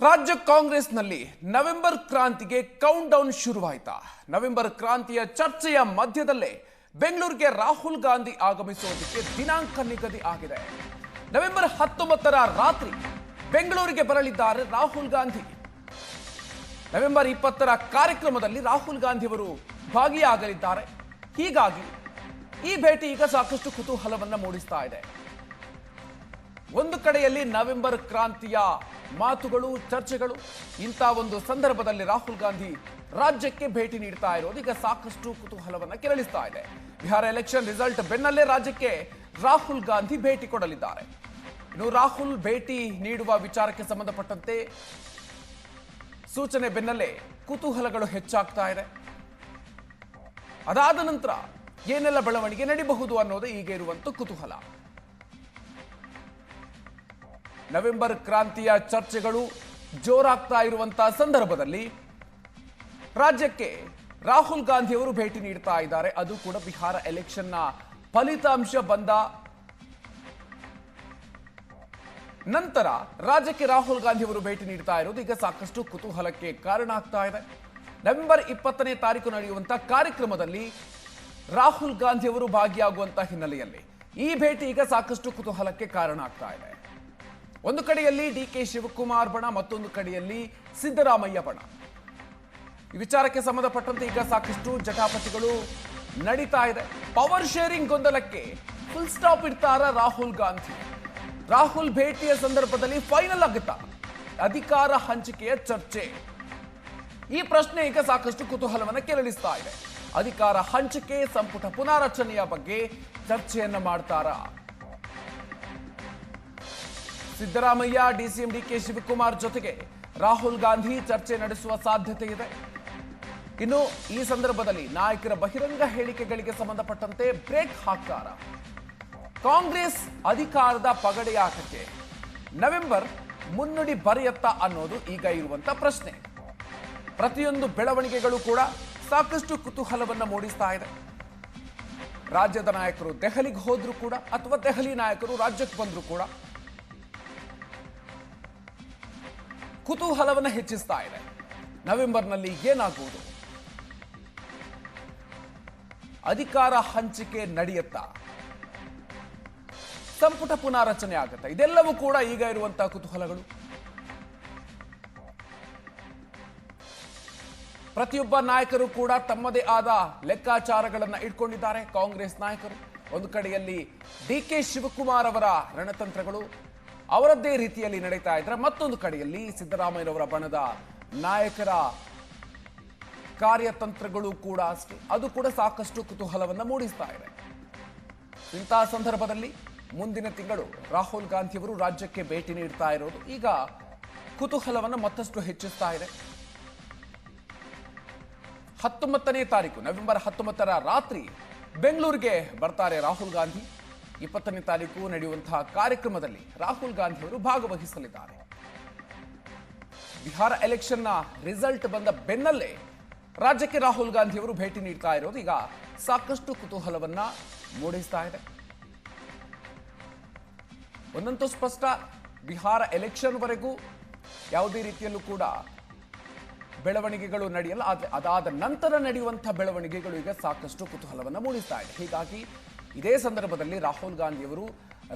ರಾಜ್ಯ ಕಾಂಗ್ರೆಸ್ನಲ್ಲಿ ನವೆಂಬರ್ ಕ್ರಾಂತಿಗೆ ಕೌಂಟ್ ಡೌನ್ ಶುರುವಾಯಿತಾ? ನವೆಂಬರ್ ಕ್ರಾಂತಿಯ ಚರ್ಚೆಯ ಮಧ್ಯದಲ್ಲೇ ಬೆಂಗಳೂರಿಗೆ ರಾಹುಲ್ ಗಾಂಧಿ ಆಗಮಿಸುವುದಕ್ಕೆ ದಿನಾಂಕ ನಿಗದಿ ಆಗಿದೆ. ನವೆಂಬರ್ 19ರ ರಾತ್ರಿ ಬೆಂಗಳೂರಿಗೆ ಬರಲಿದ್ದಾರೆ ರಾಹುಲ್ ಗಾಂಧಿ. ನವೆಂಬರ್ 20ರ ಕಾರ್ಯಕ್ರಮದಲ್ಲಿ ರಾಹುಲ್ ಗಾಂಧಿ ಅವರು ಭಾಗಿಯಾಗಲಿದ್ದಾರೆ. ಹೀಗಾಗಿ ಈ ಭೇಟಿ ಈಗ ಸಾಕಷ್ಟು ಕುತೂಹಲವನ್ನ ಮೂಡಿಸ್ತಾ ಇದೆ. ಒಂದು ಕಡೆಯಲ್ಲಿ ನವೆಂಬರ್ ಕ್ರಾಂತಿಯ ಮಾತುಗಳು, ಚರ್ಚೆಗಳು, ಇಂಥ ಒಂದು ಸಂದರ್ಭದಲ್ಲಿ ರಾಹುಲ್ ಗಾಂಧಿ ರಾಜ್ಯಕ್ಕೆ ಭೇಟಿ ನೀಡ್ತಾ ಇರೋದು ಈಗ ಸಾಕಷ್ಟು ಕುತೂಹಲವನ್ನ ಕೆರಳಿಸ್ತಾ ಇದೆ. ಬಿಹಾರ ಎಲೆಕ್ಷನ್ ರಿಸಲ್ಟ್ ಬೆನ್ನಲ್ಲೇ ರಾಜ್ಯಕ್ಕೆ ರಾಹುಲ್ ಗಾಂಧಿ ಭೇಟಿ ಕೊಡಲಿದ್ದಾರೆ. ಇನ್ನು ರಾಹುಲ್ ಭೇಟಿ ನೀಡುವ ವಿಚಾರಕ್ಕೆ ಸಂಬಂಧಪಟ್ಟಂತೆ ಸೂಚನೆ ಬೆನ್ನಲ್ಲೇ ಕುತೂಹಲಗಳು ಹೆಚ್ಚಾಗ್ತಾ ಇದೆ. ಅದಾದ ನಂತರ ಏನೆಲ್ಲ ಬೆಳವಣಿಗೆ ನಡೀಬಹುದು ಅನ್ನೋದು ಈಗ ಇರುವಂತ ಕುತೂಹಲ. ನವೆಂಬರ್ ಕ್ರಾಂತಿಯ ಚರ್ಚೆಗಳು ಜೋರಾಗ್ತಾ ಇರುವಂತಹ ಸಂದರ್ಭದಲ್ಲಿ ರಾಜ್ಯಕ್ಕೆ ರಾಹುಲ್ ಗಾಂಧಿ ಅವರು ಭೇಟಿ ನೀಡ್ತಾ ಇದ್ದಾರೆ. ಅದು ಕೂಡ ಬಿಹಾರ ಎಲೆಕ್ಷನ್ನ ಫಲಿತಾಂಶ ಬಂದ ನಂತರ ರಾಜ್ಯಕ್ಕೆ ರಾಹುಲ್ ಗಾಂಧಿ ಅವರು ಭೇಟಿ ನೀಡ್ತಾ ಇರೋದು ಈಗ ಸಾಕಷ್ಟು ಕುತೂಹಲಕ್ಕೆ ಕಾರಣ ಆಗ್ತಾ ಇದೆ. ನವೆಂಬರ್ 20ನೇ ತಾರೀಕು ನಡೆಯುವಂತಹ ಕಾರ್ಯಕ್ರಮದಲ್ಲಿ ರಾಹುಲ್ ಗಾಂಧಿ ಅವರು ಭಾಗಿಯಾಗುವಂತಹ ಹಿನ್ನೆಲೆಯಲ್ಲಿ ಈ ಭೇಟಿ ಈಗ ಸಾಕಷ್ಟು ಕುತೂಹಲಕ್ಕೆ ಕಾರಣ ಆಗ್ತಾ ಇದೆ. ಒಂದು ಕಡೆಯಲ್ಲಿ ಡಿ.ಕೆ. ಶಿವಕುಮಾರ್ ಬಣ, ಮತ್ತೊಂದು ಕಡೆಯಲ್ಲಿ ಸಿದ್ದರಾಮಯ್ಯ ಬಣ. ಈ ವಿಚಾರಕ್ಕೆ ಸಂಬಂಧಪಟ್ಟಂತೆ ಈಗ ಸಾಕಷ್ಟು ಜಟಾಪಟಿಗಳು ನಡೀತಾ ಇದೆ. ಪವರ್ ಶೇರಿಂಗ್ ಗೊಂದಲಕ್ಕೆ ಫುಲ್ ಸ್ಟಾಪ್ ಇಡ್ತಾರ ರಾಹುಲ್ ಗಾಂಧಿ. ರಾಹುಲ್ ಭೇಟಿಯ ಸಂದರ್ಭದಲ್ಲಿ ಫೈನಲ್ ಆಗುತ್ತಾ ಅಧಿಕಾರ ಹಂಚಿಕೆಯ ಚರ್ಚೆ? ಈ ಪ್ರಶ್ನೆ ಈಗ ಸಾಕಷ್ಟು ಕುತೂಹಲವನ್ನು ಕೆರಳಿಸ್ತಾ ಇದೆ. ಅಧಿಕಾರ ಹಂಚಿಕೆ, ಸಂಪುಟ ಪುನಾರಚನೆಯ ಬಗ್ಗೆ ಚರ್ಚೆಯನ್ನ ಮಾಡ್ತಾರಾ? ಸಿದ್ದರಾಮಯ್ಯ, ಡಿಸಿಎಂ ಡಿ.ಕೆ. ಶಿವಕುಮಾರ್ ಜೊತೆಗೆ ರಾಹುಲ್ ಗಾಂಧಿ ಚರ್ಚೆ ನಡೆಸುವ ಸಾಧ್ಯತೆ ಇದೆ. ಇನ್ನು ಈ ಸಂದರ್ಭದಲ್ಲಿ ನಾಯಕರ ಬಹಿರಂಗ ಹೇಳಿಕೆಗಳಿಗೆ ಸಂಬಂಧಪಟ್ಟಂತೆ ಬ್ರೇಕ್ ಹಾಕ್ತಾರ? ಕಾಂಗ್ರೆಸ್ ಅಧಿಕಾರದ ಪಗಡೆಯಾಟಕ್ಕೆ ನವೆಂಬರ್ ಮುನ್ನುಡಿ ಬರೆಯತ್ತಾ ಅನ್ನೋದು ಈಗ ಇರುವಂತ ಪ್ರಶ್ನೆ. ಪ್ರತಿಯೊಂದು ಬೆಳವಣಿಗೆಗಳು ಕೂಡ ಸಾಕಷ್ಟು ಕುತೂಹಲವನ್ನ ಮೂಡಿಸ್ತಾ ಇದೆ. ರಾಜ್ಯದ ನಾಯಕರು ದೆಹಲಿಗೆ ಹೋದ್ರು ಕೂಡ, ಅಥವಾ ದೆಹಲಿ ನಾಯಕರು ರಾಜ್ಯಕ್ಕೆ ಬಂದ್ರು ಕೂಡ ಕುತೂಹಲವನ್ನು ಹೆಚ್ಚಿಸ್ತಾ ಇದೆ. ನವೆಂಬರ್ನಲ್ಲಿ ಏನಾಗುವುದು? ಅಧಿಕಾರ ಹಂಚಿಕೆ ನಡೆಯುತ್ತಾ? ಸಂಪುಟ ಪುನಾರಚನೆ ಆಗುತ್ತಾ? ಇದೆಲ್ಲವೂ ಕೂಡ ಈಗ ಇರುವಂತಹ ಕುತೂಹಲಗಳು. ಪ್ರತಿಯೊಬ್ಬ ನಾಯಕರು ಕೂಡ ತಮ್ಮದೇ ಆದ ಲೆಕ್ಕಾಚಾರಗಳನ್ನು ಇಟ್ಕೊಂಡಿದ್ದಾರೆ. ಕಾಂಗ್ರೆಸ್ ನಾಯಕರು ಒಂದು ಕಡೆಯಲ್ಲಿ ಡಿ.ಕೆ. ಶಿವಕುಮಾರ್ ಅವರ ರಣತಂತ್ರಗಳು ಅವರದ್ದೇ ರೀತಿಯಲ್ಲಿ ನಡೀತಾ ಇದ್ರೆ, ಮತ್ತೊಂದು ಕಡೆಯಲ್ಲಿ ಸಿದ್ದರಾಮಯ್ಯನವರ ಬಣದ ನಾಯಕರ ಕಾರ್ಯತಂತ್ರಗಳು ಕೂಡ ಅಷ್ಟೇ, ಅದು ಕೂಡ ಸಾಕಷ್ಟು ಕುತೂಹಲವನ್ನು ಮೂಡಿಸ್ತಾ ಇದೆ. ಇಂತಹ ಸಂದರ್ಭದಲ್ಲಿ ಮುಂದಿನ ತಿಂಗಳು ರಾಹುಲ್ ಗಾಂಧಿ ಅವರು ರಾಜ್ಯಕ್ಕೆ ಭೇಟಿ ನೀಡ್ತಾ ಇರೋದು ಈಗ ಕುತೂಹಲವನ್ನು ಮತ್ತಷ್ಟು ಹೆಚ್ಚಿಸ್ತಾ ಇದೆ. 19ನೇ ತಾರೀಕು ನವೆಂಬರ್ 19ರ ರಾತ್ರಿ ಬೆಂಗಳೂರಿಗೆ ಬರ್ತಾರೆ ರಾಹುಲ್ ಗಾಂಧಿ. 20ನೇ ತಾರೀಕು ನಡೆಯುವಂತಹ ಕಾರ್ಯಕ್ರಮದಲ್ಲಿ ರಾಹುಲ್ ಗಾಂಧಿ ಅವರು ಭಾಗವಹಿಸಲಿದ್ದಾರೆ. ಬಿಹಾರ ಎಲೆಕ್ಷನ್ನ ರಿಸಲ್ಟ್ ಬಂದ ಬೆನ್ನಲ್ಲೇ ರಾಜ್ಯಕ್ಕೆ ರಾಹುಲ್ ಗಾಂಧಿ ಅವರು ಭೇಟಿ ನೀಡ್ತಾ ಇರೋದು ಈಗ ಸಾಕಷ್ಟು ಕುತೂಹಲವನ್ನ ಮೂಡಿಸ್ತಾ ಇದೆ. ಒಂದಂತೂ ಸ್ಪಷ್ಟ, ಬಿಹಾರ ಎಲೆಕ್ಷನ್ ವರೆಗೂ ಯಾವುದೇ ರೀತಿಯಲ್ಲೂ ಕೂಡ ಬೆಳವಣಿಗೆಗಳು ನಡೆಯಲ್ಲ. ಆದರೆ ಅದಾದ ನಂತರ ನಡೆಯುವಂತಹ ಬೆಳವಣಿಗೆಗಳು ಈಗ ಸಾಕಷ್ಟು ಕುತೂಹಲವನ್ನು ಮೂಡಿಸ್ತಾ ಇದೆ. ಹೀಗಾಗಿ ಇದೇ ಸಂದರ್ಭದಲ್ಲಿ ರಾಹುಲ್ ಗಾಂಧಿ ಅವರು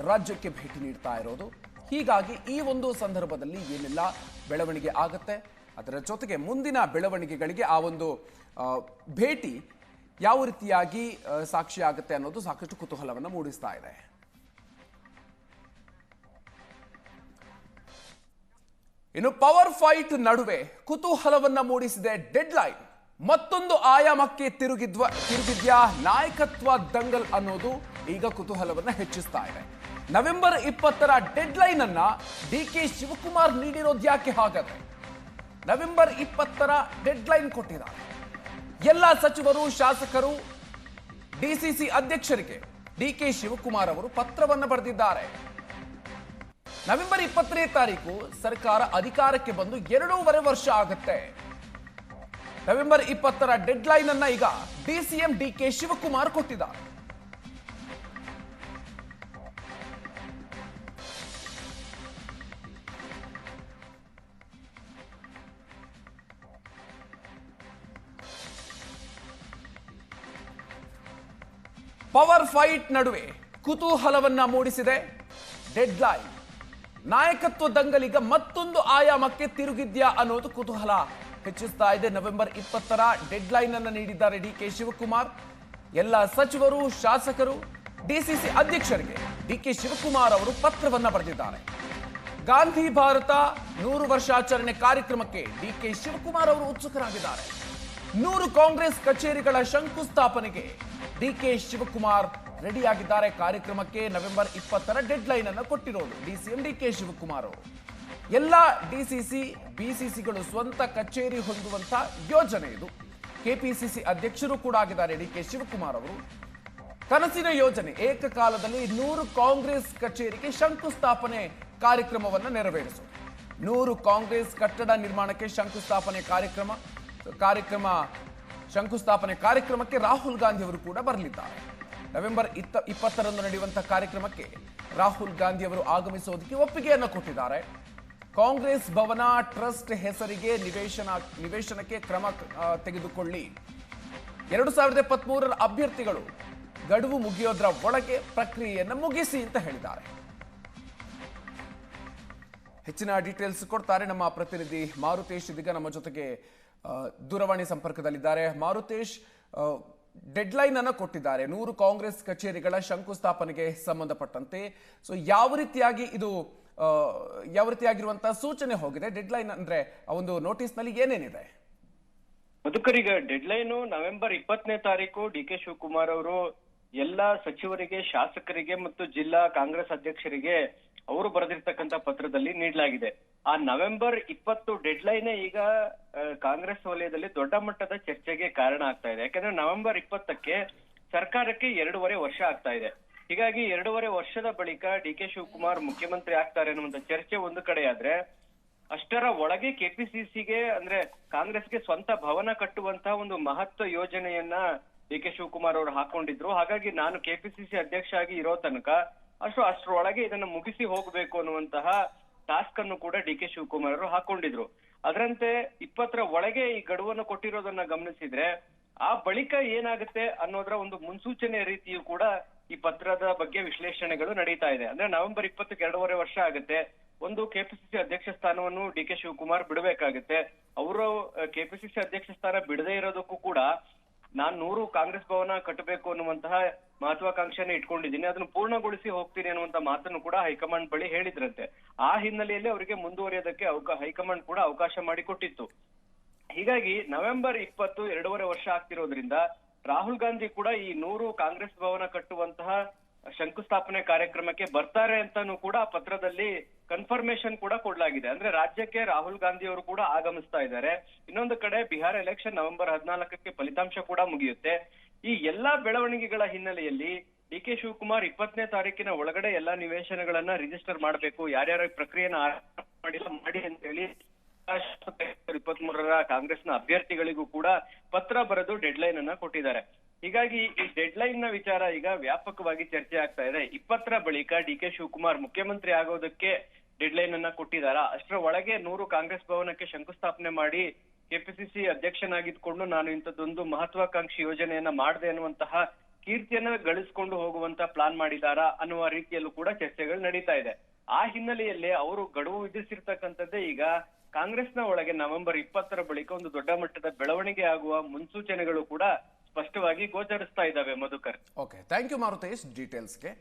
ರಾಜ್ಯಕ್ಕೆ ಭೇಟಿ ನೀಡ್ತಾ ಇರೋದು. ಹೀಗಾಗಿ ಈ ಒಂದು ಸಂದರ್ಭದಲ್ಲಿ ಏನೆಲ್ಲ ಬೆಳವಣಿಗೆ ಆಗುತ್ತೆ, ಅದರ ಜೊತೆಗೆ ಮುಂದಿನ ಬೆಳವಣಿಗೆಗಳಿಗೆ ಆ ಒಂದು ಭೇಟಿ ಯಾವ ರೀತಿಯಾಗಿ ಸಾಕ್ಷಿ ಆಗುತ್ತೆ ಅನ್ನೋದು ಸಾಕಷ್ಟು ಕುತೂಹಲವನ್ನು ಮೂಡಿಸ್ತಾ ಇದೆ. ಇನ್ನು ಪವರ್ ಫೈಟ್ ನಡುವೆ ಕುತೂಹಲವನ್ನ ಮೂಡಿಸಿದೆ ಡೆಡ್ಲೈನ್. ಮತ್ತೊಂದು ಆಯಾಮಕ್ಕೆ ತಿರುಗಿದ್ಯಾ ನಾಯಕತ್ವ ದಂಗಲ್ ಅನ್ನೋದು ಈಗ ಕುತೂಹಲವನ್ನ ಹೆಚ್ಚಿಸ್ತಾ ಇದೆ. ನವೆಂಬರ್ 20ರ ಡೆಡ್ಲೈನ್ ಅನ್ನ ಡಿ.ಕೆ. ಶಿವಕುಮಾರ್ ನೀಡಿರೋದು ಯಾಕೆ? ಹಾಗಾದ್ರೆ ನವೆಂಬರ್ 20ರ ಡೆಡ್ಲೈನ್ ಕೊಟ್ಟಿದ್ದಾರೆ. ಎಲ್ಲ ಸಚಿವರು, ಶಾಸಕರು, ಡಿಸಿಸಿ ಅಧ್ಯಕ್ಷರಿಗೆ ಡಿ.ಕೆ. ಶಿವಕುಮಾರ್ ಅವರು ಪತ್ರವನ್ನು ಬರೆದಿದ್ದಾರೆ. ನವೆಂಬರ್ 20ನೇ ತಾರೀಕು ಸರ್ಕಾರ ಅಧಿಕಾರಕ್ಕೆ ಬಂದು 2.5 ವರ್ಷ ಆಗುತ್ತೆ. ನವೆಂಬರ್ 20ರ ಡೆಡ್ಲೈನ್ ಅನ್ನ ಈಗ ಡಿಸಿಎಂ ಡಿ.ಕೆ. ಶಿವಕುಮಾರ್ ಕೊಟ್ಟಿದ್ದಾರೆ. ಪವರ್ ಫೈಟ್ ನಡುವೆ ಕುತೂಹಲವನ್ನ ಮೂಡಿಸಿದೆ ಡೆಡ್ಲೈನ್. ನಾಯಕತ್ವ ದಂಗಲಿಗ ಮತ್ತೊಂದು ಆಯಾಮಕ್ಕೆ ತಿರುಗಿದ್ಯಾ ಅನ್ನೋದು ಕುತೂಹಲ ಹೆಚ್ಚಿಸ್ತಾ ಇದೆ. ನವೆಂಬರ್ 20ರ ಡೆಡ್ಲೈನ್ ಅನ್ನು ನೀಡಿದ್ದಾರೆ ಡಿಕೆ ಶಿವಕುಮಾರ್. ಎಲ್ಲ ಸಚಿವರು, ಶಾಸಕರು, ಡಿಸಿಸಿ ಅಧ್ಯಕ್ಷರಿಗೆ ಡಿಕೆ ಶಿವಕುಮಾರ್ ಅವರು ಪತ್ರವನ್ನ ಬರೆದಿದ್ದಾರೆ. ಗಾಂಧಿ ಭಾರತ 100 ವರ್ಷಾಚರಣೆ ಕಾರ್ಯಕ್ರಮಕ್ಕೆ ಡಿಕೆ ಶಿವಕುಮಾರ್ ಅವರು ಉತ್ಸುಕರಾಗಿದ್ದಾರೆ. 100 ಕಾಂಗ್ರೆಸ್ ಕಚೇರಿಗಳ ಶಂಕುಸ್ಥಾಪನೆಗೆ ಡಿಕೆ ಶಿವಕುಮಾರ್ ರೆಡಿಯಾಗಿದ್ದಾರೆ. ಕಾರ್ಯಕ್ರಮಕ್ಕೆ ನವೆಂಬರ್ 20ರ ಡೆಡ್ಲೈನ್ ಅನ್ನು ಕೊಟ್ಟಿರೋದು ಡಿಸಿಎಂ ಡಿಕೆ ಶಿವಕುಮಾರ್ ಅವರು. ಎಲ್ಲ ಡಿಸಿಸಿ, ಬಿಸಿಸಿಗಳು ಸ್ವಂತ ಕಚೇರಿ ಹೊಂದುವಂತ ಯೋಜನೆ ಇದು. ಕೆಪಿಸಿಸಿ ಅಧ್ಯಕ್ಷರು ಕೂಡ ಆಗಿದ್ದಾರೆ ಡಿಕೆ ಶಿವಕುಮಾರ್ ಅವರು. ಕನಸಿನ ಯೋಜನೆ, ಏಕಕಾಲದಲ್ಲಿ 100 ಕಾಂಗ್ರೆಸ್ ಕಚೇರಿಗೆ ಶಂಕುಸ್ಥಾಪನೆ ಕಾರ್ಯಕ್ರಮವನ್ನು ನೆರವೇರಿಸುವುದು. 100 ಕಾಂಗ್ರೆಸ್ ಕಟ್ಟಡ ನಿರ್ಮಾಣಕ್ಕೆ ಶಂಕುಸ್ಥಾಪನೆ ಕಾರ್ಯಕ್ರಮಕ್ಕೆ ರಾಹುಲ್ ಗಾಂಧಿ ಅವರು ಕೂಡ ಬರಲಿದ್ದಾರೆ. ನವೆಂಬರ್ 20ರಂದು ನಡೆಯುವಂತಹ ಕಾರ್ಯಕ್ರಮಕ್ಕೆ ರಾಹುಲ್ ಗಾಂಧಿ ಅವರು ಆಗಮಿಸೋದಕ್ಕೆ ಒಪ್ಪಿಗೆಯನ್ನು ಕೊಟ್ಟಿದ್ದಾರೆ. ಕಾಂಗ್ರೆಸ್ ಭವನ ಟ್ರಸ್ಟ್ ಹೆಸರಿಗೆ ನಿವೇಶನಕ್ಕೆ ಕ್ರಮ ತೆಗೆದುಕೊಳ್ಳಿ. 2023ರ ಅಭ್ಯರ್ಥಿಗಳು ಗಡುವು ಮುಗಿಯೋದ್ರ ಒಳಗೆ ಪ್ರಕ್ರಿಯೆಯನ್ನು ಮುಗಿಸಿ ಅಂತ ಹೇಳಿದ್ದಾರೆ. ಹೆಚ್ಚಿನ ಡೀಟೇಲ್ಸ್ ಕೊಡ್ತಾರೆ ನಮ್ಮ ಪ್ರತಿನಿಧಿ ಮಾರುತೇಶ್. ಇದೀಗ ನಮ್ಮ ಜೊತೆಗೆ ದೂರವಾಣಿ ಸಂಪರ್ಕದಲ್ಲಿದ್ದಾರೆ. ಮಾರುತೇಶ್, ಡೆಡ್ಲೈನ್ ಅನ್ನು ಕೊಟ್ಟಿದ್ದಾರೆ 100 ಕಾಂಗ್ರೆಸ್ ಕಚೇರಿಗಳ ಶಂಕುಸ್ಥಾಪನೆಗೆ ಸಂಬಂಧಪಟ್ಟಂತೆ. ಸೊ ಯಾವ ರೀತಿಯಾಗಿರುವಂತಹ ಸೂಚನೆ ಹೋಗಿದೆ? ಡೆಡ್ಲೈನ್ ಅಂದ್ರೆ ಆ ಒಂದು ನೋಟಿಸ್ ನಲ್ಲಿ ಏನೇನಿದೆ? ಮಧುಕರ್, ಡೆಡ್ಲೈನ್ ನವೆಂಬರ್ 20ನೇ ತಾರೀಕು ಡಿಕೆ ಶಿವಕುಮಾರ್ ಅವರು ಎಲ್ಲಾ ಸಚಿವರಿಗೆ, ಶಾಸಕರಿಗೆ ಮತ್ತು ಜಿಲ್ಲಾ ಕಾಂಗ್ರೆಸ್ ಅಧ್ಯಕ್ಷರಿಗೆ ಅವರು ಬರೆದಿರ್ತಕ್ಕಂಥ ಪತ್ರದಲ್ಲಿ ನೀಡಲಾಗಿದೆ. ಆ ನವೆಂಬರ್ 20 ಡೆಡ್ಲೈನ್ ಈಗ ಕಾಂಗ್ರೆಸ್ ವಲಯದಲ್ಲಿ ದೊಡ್ಡ ಮಟ್ಟದ ಚರ್ಚೆಗೆ ಕಾರಣ ಆಗ್ತಾ ಇದೆ. ಯಾಕಂದ್ರೆ ನವೆಂಬರ್ 20ಕ್ಕೆ ಸರ್ಕಾರಕ್ಕೆ 2.5 ವರ್ಷ ಆಗ್ತಾ ಇದೆ. ಹೀಗಾಗಿ 2.5 ವರ್ಷದ ಬಳಿಕ ಡಿಕೆ ಶಿವಕುಮಾರ್ ಮುಖ್ಯಮಂತ್ರಿ ಆಗ್ತಾರೆ ಅನ್ನುವಂತ ಚರ್ಚೆ ಒಂದು ಕಡೆ ಆದ್ರೆ, ಅಷ್ಟರ ಒಳಗೆ ಕೆಪಿಸಿಸಿಗೆ ಅಂದ್ರೆ ಕಾಂಗ್ರೆಸ್ಗೆ ಸ್ವಂತ ಭವನ ಕಟ್ಟುವಂತಹ ಒಂದು ಮಹತ್ವ ಯೋಜನೆಯನ್ನ ಡಿಕೆ ಶಿವಕುಮಾರ್ ಅವರು ಹಾಕೊಂಡಿದ್ರು. ಹಾಗಾಗಿ ನಾನು ಕೆಪಿಸಿಸಿ ಅಧ್ಯಕ್ಷ ಆಗಿ ಇರೋ ತನಕ ಅಷ್ಟರೊಳಗೆ ಇದನ್ನ ಮುಗಿಸಿ ಹೋಗ್ಬೇಕು ಅನ್ನುವಂತಹ ಟಾಸ್ಕ್ ಅನ್ನು ಕೂಡ ಡಿಕೆ ಶಿವಕುಮಾರ್ ಅವರು ಹಾಕೊಂಡಿದ್ರು. ಅದರಂತೆ 20ರ ಒಳಗೆ ಈ ಗಡುವನ್ನು ಕೊಟ್ಟಿರೋದನ್ನ ಗಮನಿಸಿದ್ರೆ ಆ ಬಳಿಕ ಏನಾಗುತ್ತೆ ಅನ್ನೋದರ ಒಂದು ಮುನ್ಸೂಚನೆ ರೀತಿಯೂ ಕೂಡ ಈ ಪತ್ರದ ಬಗ್ಗೆ ವಿಶ್ಲೇಷಣೆಗಳು ನಡೀತಾ ಇದೆ. ಅಂದ್ರೆ ನವೆಂಬರ್ 20ಕ್ಕೆ 2.5 ವರ್ಷ ಆಗುತ್ತೆ. ಒಂದು ಕೆಪಿಸಿಸಿ ಅಧ್ಯಕ್ಷ ಸ್ಥಾನವನ್ನು ಡಿಕೆ ಶಿವಕುಮಾರ್ ಬಿಡಬೇಕಾಗುತ್ತೆ. ಅವರು ಕೆಪಿಸಿಸಿ ಅಧ್ಯಕ್ಷ ಸ್ಥಾನ ಬಿಡದೇ ಇರೋದಕ್ಕೂ ಕೂಡ ನಾನ್ 100 ಕಾಂಗ್ರೆಸ್ ಭವನ ಕಟ್ಟಬೇಕು ಅನ್ನುವಂತಹ ಮಹತ್ವಾಕಾಂಕ್ಷೆಯನ್ನು ಇಟ್ಕೊಂಡಿದ್ದೀನಿ, ಅದನ್ನು ಪೂರ್ಣಗೊಳಿಸಿ ಹೋಗ್ತೀನಿ ಅನ್ನುವಂತ ಮಾತನ್ನು ಕೂಡ ಹೈಕಮಾಂಡ್ ಬಳಿ ಹೇಳಿದ್ರಂತೆ. ಆ ಹಿನ್ನೆಲೆಯಲ್ಲಿ ಅವರಿಗೆ ಮುಂದುವರಿಯೋದಕ್ಕೆ ಹೈಕಮಾಂಡ್ ಕೂಡ ಅವಕಾಶ ಮಾಡಿಕೊಟ್ಟಿತ್ತು. ಹೀಗಾಗಿ ನವೆಂಬರ್ 20 2.5 ವರ್ಷ ಆಗ್ತಿರೋದ್ರಿಂದ ರಾಹುಲ್ ಗಾಂಧಿ ಕೂಡ ಈ 100 ಕಾಂಗ್ರೆಸ್ ಭವನ ಕಟ್ಟುವಂತಹ ಶಂಕುಸ್ಥಾಪನೆ ಕಾರ್ಯಕ್ರಮಕ್ಕೆ ಬರ್ತಾರೆ ಅಂತಾನು ಕೂಡ ಪತ್ರದಲ್ಲಿ ಕನ್ಫರ್ಮೇಶನ್ ಕೂಡ ಕೊಡ್ಲಾಗಿದೆ. ಅಂದ್ರೆ ರಾಜ್ಯಕ್ಕೆ ರಾಹುಲ್ ಗಾಂಧಿ ಅವರು ಕೂಡ ಆಗಮಿಸ್ತಾ ಇದ್ದಾರೆ. ಇನ್ನೊಂದು ಕಡೆ ಬಿಹಾರ ಎಲೆಕ್ಷನ್ ನವೆಂಬರ್ 14ಕ್ಕೆ ಫಲಿತಾಂಶ ಕೂಡ ಮುಗಿಯುತ್ತೆ. ಈ ಎಲ್ಲಾ ಬೆಳವಣಿಗೆಗಳ ಹಿನ್ನೆಲೆಯಲ್ಲಿ ಡಿಕೆ ಶಿವಕುಮಾರ್ 20ನೇ ತಾರೀಕಿನ ಒಳಗಡೆ ಎಲ್ಲಾ ನಿವೇಶನಗಳನ್ನ ರಿಜಿಸ್ಟರ್ ಮಾಡಬೇಕು, ಯಾರ್ಯಾರ ಪ್ರಕ್ರಿಯೆನ ಮಾಡಿ ಅಂತ ಹೇಳಿ 23ರ ಕಾಂಗ್ರೆಸ್ನ ಅಭ್ಯರ್ಥಿಗಳಿಗೂ ಕೂಡ ಪತ್ರ ಬರೆದು ಡೆಡ್ಲೈನ್ ಅನ್ನ ಕೊಟ್ಟಿದ್ದಾರೆ. ಹೀಗಾಗಿ ಈ ಡೆಡ್ಲೈನ್ ನ ವಿಚಾರ ಈಗ ವ್ಯಾಪಕವಾಗಿ ಚರ್ಚೆ ಆಗ್ತಾ ಇದೆ. 20ರ ಬಳಿಕ ಡಿಕೆ ಶಿವಕುಮಾರ್ ಮುಖ್ಯಮಂತ್ರಿ ಆಗೋದಕ್ಕೆ ಡೆಡ್ಲೈನ್ ಅನ್ನ ಕೊಟ್ಟಿದ್ದಾರಾ, ಅಷ್ಟರ ಒಳಗೆ 100 ಕಾಂಗ್ರೆಸ್ ಭವನಕ್ಕೆ ಶಂಕುಸ್ಥಾಪನೆ ಮಾಡಿ ಕೆಪಿಸಿಸಿ ಅಧ್ಯಕ್ಷನಾಗಿದ್ಕೊಂಡು ನಾನು ಇಂಥದ್ದೊಂದು ಮಹತ್ವಾಕಾಂಕ್ಷಿ ಯೋಜನೆಯನ್ನ ಮಾಡಿದೆ ಅನ್ನುವಂತಹ ಕೀರ್ತಿಯನ್ನ ಗಳಿಸ್ಕೊಂಡು ಹೋಗುವಂತ ಪ್ಲಾನ್ ಮಾಡಿದಾರಾ ಅನ್ನುವ ರೀತಿಯಲ್ಲೂ ಕೂಡ ಚರ್ಚೆಗಳು ನಡೀತಾ ಇದೆ. ಆ ಹಿನ್ನೆಲೆಯಲ್ಲಿ ಅವರು ಗಡುವು ವಿಧಿಸಿರ್ತಕ್ಕಂಥದ್ದೇ ಈಗ ಕಾಂಗ್ರೆಸ್ನ ಒಳಗೆ ನವೆಂಬರ್ 20ರ ಬಳಿಕ ಒಂದು ದೊಡ್ಡ ಮಟ್ಟದ ಬೆಳವಣಿಗೆ ಆಗುವ ಮುನ್ಸೂಚನೆಗಳು ಕೂಡ ಸ್ಪಷ್ಟವಾಗಿ ಗೋಚರಿಸ್ತಾ ಇದ್ದಾವೆ. Madhukar, okay, thank you Maruthesh ಡೀಟೇಲ್ಸ್ಗೆ.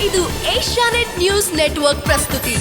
ಇದು ಏಷ್ಯಾನೆಟ್ ನ್ಯೂಸ್ ನೆಟ್ವರ್ಕ್ ಪ್ರಸ್ತುತಿ.